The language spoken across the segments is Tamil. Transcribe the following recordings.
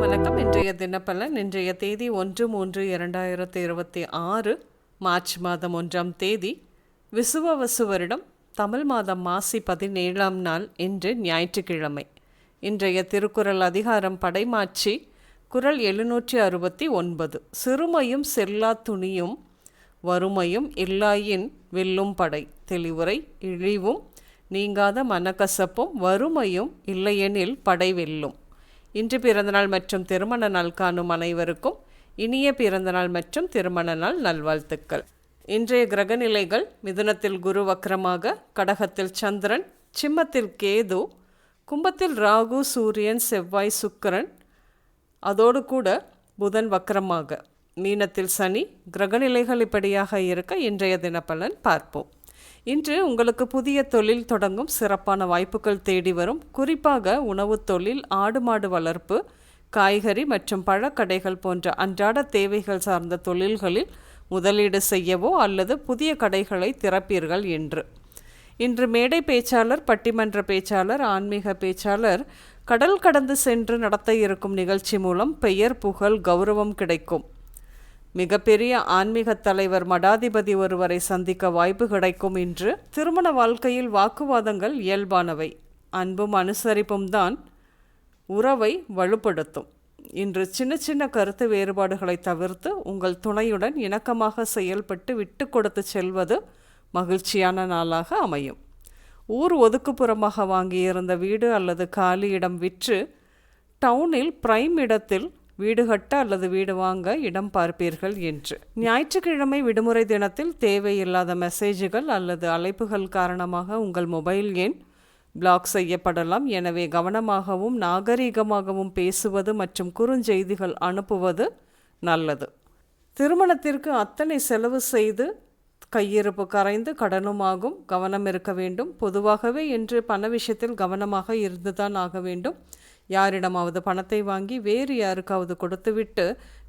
வணக்கம். இன்றைய தினப்பலன். இன்றைய தேதி 1/3/2026 மார்ச் மாதம் 1ஆம் தேதி விசுவவசு வருடம் தமிழ் மாதம் மாசி 17ஆம் நாள். இன்று ஞாயிற்றுக்கிழமை. இன்றைய திருக்குறள் அதிகாரம் படைமாட்சி. குறள் 769. சிறுமையும் செல்லா துணியும் வறுமையும் இல்லாயின் வெல்லும் படை. தெளிவுரை. இழிவும் நீங்காத மனக்கசப்பும் வறுமையும் இல்லையெனில் படை வெல்லும். இன்று பிறந்தநாள் மற்றும் திருமண நாள் காணும் அனைவருக்கும் இனிய பிறந்தநாள் மற்றும் திருமண நாள் நல்வாழ்த்துக்கள். இன்றைய கிரகநிலைகள்: மிதுனத்தில் குரு வக்ரமாக, கடகத்தில் சந்திரன், சிம்மத்தில் கேது, கும்பத்தில் ராகு, சூரியன், செவ்வாய், சுக்கிரன், அதோடு கூட புதன் வக்ரமாக, மீனத்தில் சனி. கிரகநிலைகள் இப்படியாக இருக்க இன்றைய தினப்பலன் பார்ப்போம். இன்று உங்களுக்கு புதிய தொழில் தொடங்கும் சிறப்பான வாய்ப்புகள் தேடி வரும். குறிப்பாக உணவு தொழில், ஆடு மாடு வளர்ப்பு, காய்கறி மற்றும் பழக்கடைகள் போன்ற அன்றாட தேவைகள் சார்ந்த தொழில்களில் முதலீடு செய்யவோ அல்லது புதிய கடைகளை திறப்பீர்கள் என்று. இன்று மேடை பேச்சாளர், பட்டிமன்ற பேச்சாளர், ஆன்மீக பேச்சாளர், கடல் கடந்து சென்று நடத்த இருக்கும் நிகழ்ச்சி மூலம் பெயர், புகழ், கௌரவம் கிடைக்கும். மிகப்பெரிய ஆன்மீக தலைவர், மடாதிபதி ஒருவரை சந்திக்க வாய்ப்பு கிடைக்கும். இன்று திருமண வாழ்க்கையில் வாக்குவாதங்கள் இயல்பானவை. அன்பும் அனுசரிப்பும் தான் உறவை வலுப்படுத்தும். இன்று சின்ன சின்ன கருத்து வேறுபாடுகளை தவிர்த்து உங்கள் துணையுடன் இணக்கமாக செயல்பட்டு விட்டு கொடுத்து செல்வது மகிழ்ச்சியான நாளாக அமையும். ஊர் ஒதுக்குப்புறமாக வாங்கியிருந்த வீடு அல்லது காலி இடம் விற்று டவுனில் பிரைம் இடத்தில் வீடு கட்ட அல்லது வீடு வாங்க இடம் பார்ப்பீர்கள் என்று. ஞாயிற்றுக்கிழமை விடுமுறை தினத்தில் தேவையில்லாத மெசேஜ்கள் அல்லது அழைப்புகள் காரணமாக உங்கள் மொபைல் எண் பிளாக் செய்யப்படலாம். எனவே கவனமாகவும் நாகரீகமாகவும் பேசுவது மற்றும் குறுஞ்செய்திகள் அனுப்புவது நல்லது. திருமணத்திற்கு அத்தனை செலவு செய்து கையிருப்பு கரைந்து கடனுமாகும். கவனம் இருக்க வேண்டும். பொதுவாகவே இன்று பண விஷயத்தில் கவனமாக இருந்துதான் ஆக வேண்டும். யாரிடமாவது பணத்தை வாங்கி வேறு யாருக்காவது கொடுத்துவிட்டு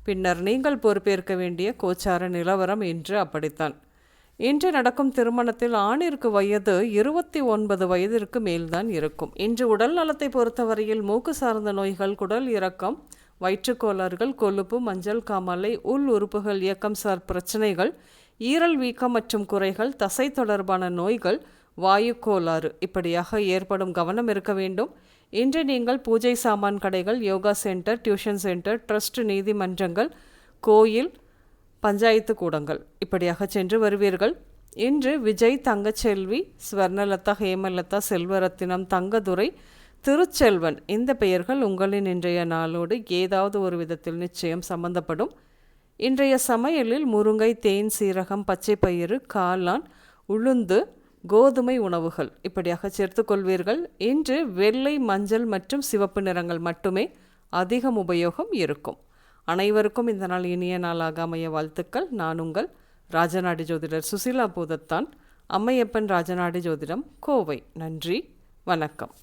பின்னர் நீங்கள் பொறுப்பேற்க வேண்டிய கோச்சார நிலவரம் இன்று அப்படித்தான். இன்று நடக்கும் திருமணத்தில் ஆணிற்கு வயது 29 வயதிற்கு மேல்தான் இருக்கும். இன்று உடல் நலத்தை பொறுத்தவரையில் மூக்கு சார்ந்த நோய்கள், குடல் இறக்கம், வயிற்றுக்கோளாறுகள், கொழுப்பு, மஞ்சள் காமாலை, உள் உறுப்புகள் இயக்கம் சார் பிரச்சனைகள், ஈரல் வீக்கம் மற்றும் குறைகள், தசை தொடர்பான நோய்கள், வாயு கோளாறு இப்படியாக ஏற்படும். கவனம் இருக்க வேண்டும். இன்று நீங்கள் பூஜை சாமான் கடைகள், yoga centre, tuition centre, trust, நீதிமன்றங்கள், கோயில், பஞ்சாயத்து கூடங்கள் இப்படியாக சென்று வருவீர்கள். இன்று விஜய், தங்கச்செல்வி, ஸ்வர்ணலதா, ஹேமலதா, செல்வரத்தினம், தங்கதுரை, திருச்செல்வன் இந்த பெயர்கள் உங்களின் இன்றைய நாளோடு ஏதாவது ஒரு விதத்தில் நிச்சயம் சம்பந்தப்படும். இன்றைய சமையலில் முருங்கை, தேன், சீரகம், பச்சை பயிறு, காளான், உளுந்து, கோதுமை உணவுகள் இப்படியாக சேர்த்துக்கொள்வீர்கள். இன்று வெள்ளை, மஞ்சள் மற்றும் சிவப்பு நிறங்கள் மட்டுமே அதிகம் உபயோகம் இருக்கும். அனைவருக்கும் இந்த நாள் இனிய நாளாக அமைய வாழ்த்துக்கள். நான் உங்கள் ராஜநாடி ஜோதிடர் சுசிலா பூதத்தான், அம்மையப்பன் ராஜநாடி ஜோதிடம், கோவை. நன்றி, வணக்கம்.